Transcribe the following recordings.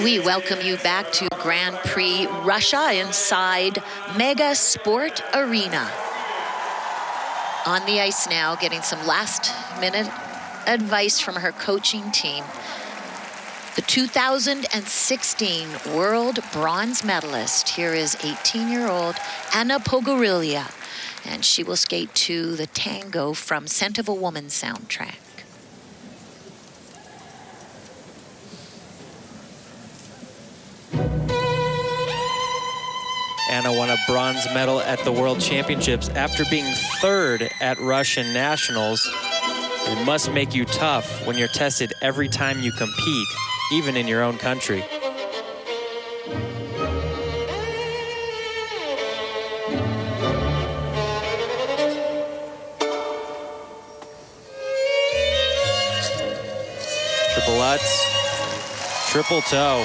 We welcome you back to Grand Prix Russia inside Mega Sport Arena. On the ice now, getting some last-minute advice from her coaching team. The 2016 World Bronze Medalist. Here is 18-year-old Anna Pogorilaya, and she will skate to the Tango from Scent of a Woman soundtrack. Anna won a bronze medal at the World Championships after being third at Russian Nationals. It must make you tough when you're tested every time you compete, even in your own country. Triple Lutz, triple toe.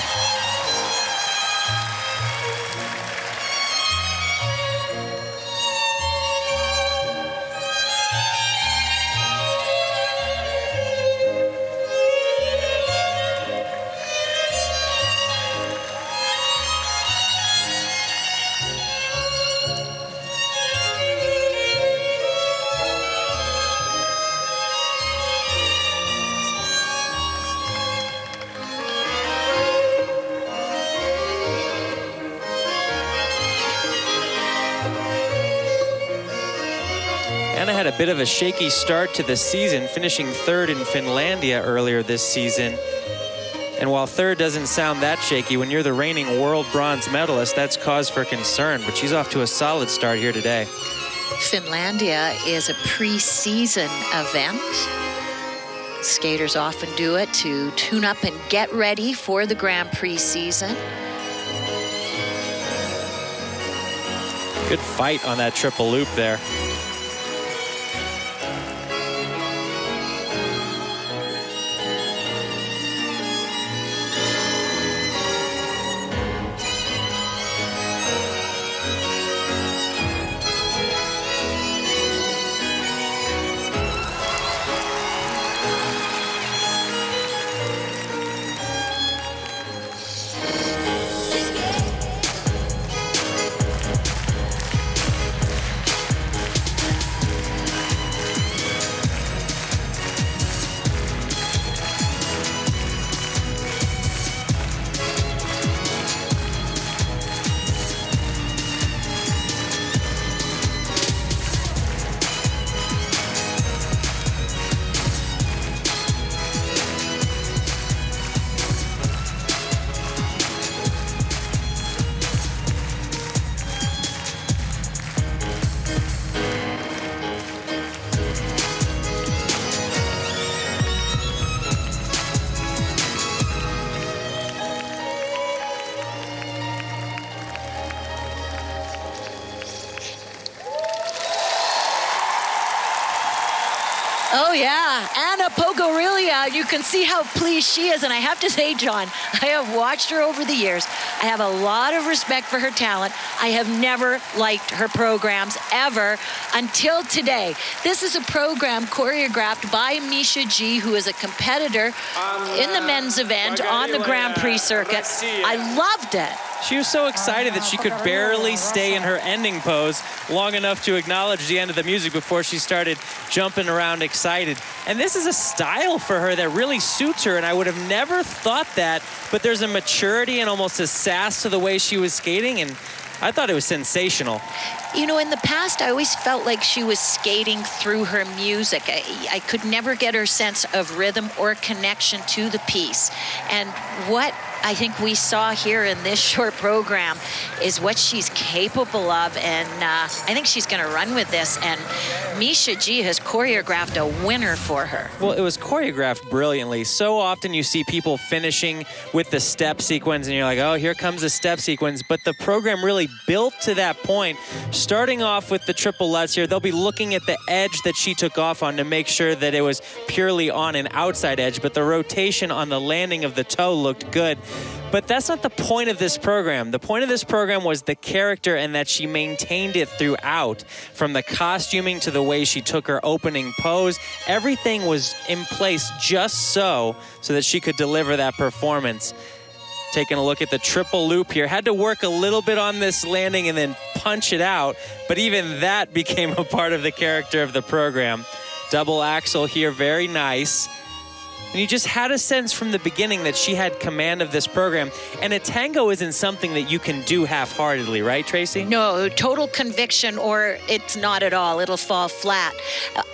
Anna had a bit of a shaky start to the season, finishing third in Finlandia earlier this season. And while third doesn't sound that shaky, when you're the reigning world bronze medalist, that's cause for concern. But she's off to a solid start here today. Finlandia is a pre-season event. Skaters often do it to tune up and get ready for the Grand Prix season. Good fight on that triple loop there. Oh yeah, Anna Pogorilaya, you can see how pleased she is. And I have to say, John, I have watched her over the years. I have a lot of respect for her talent. I have never liked her programs ever until today. This is a program choreographed by Misha G, who is a competitor in the men's event on the Grand Prix circuit. I loved it. She was so excited that she could barely stay in her ending pose long enough to acknowledge the end of the music before she started jumping around excited. And this is a style for her that really suits her, and I would have never thought that, but there's a maturity and almost a sass to the way she was skating, and I thought it was sensational. You know, in the past, I always felt like she was skating through her music. I could never get her sense of rhythm or connection to the piece. And what I think we saw here in this short program is what she's capable of, and I think she's going to run with this, and Misha G has choreographed a winner for her. Well, it was choreographed brilliantly. So often you see people finishing with the step sequence, and you're like, oh, here comes the step sequence, but the program really built to that point. Starting off with the triple Lutz here, they'll be looking at the edge that she took off on to make sure that it was purely on an outside edge, but the rotation on the landing of the toe looked good. But that's not the point of this program. The point of this program was the character, and that she maintained it throughout. From the costuming to the way she took her opening pose, everything was in place just so that she could deliver that performance. Taking a look at the triple loop here. Had to work a little bit on this landing and then punch it out, but even that became a part of the character of the program. Double axel here, very nice. And you just had a sense from the beginning that she had command of this program. And a tango isn't something that you can do half-heartedly, right, Tracy? No, total conviction, or it's not at all. It'll fall flat.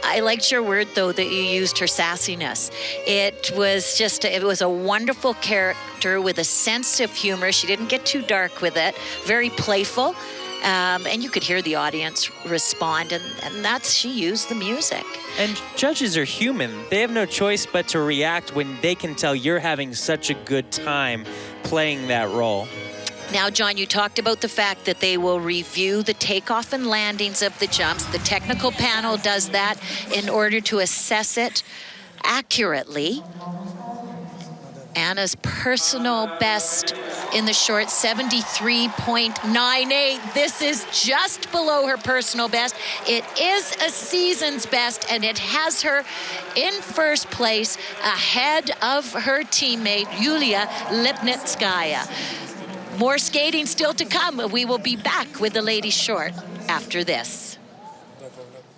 I liked your word, though, that you used, her sassiness. It was a wonderful character with a sense of humor. She didn't get too dark with it. Very playful. And you could hear the audience respond, and she used the music. And judges are human. They have no choice but to react when they can tell you're having such a good time playing that role. Now, John, you talked about the fact that they will review the takeoff and landings of the jumps. The technical panel does that in order to assess it accurately. Anna's personal best in the short, 73.98. This is just below her personal best. It is a season's best, and it has her in first place ahead of her teammate, Yulia Lipnitskaya. More skating still to come. We will be back with the ladies short after this.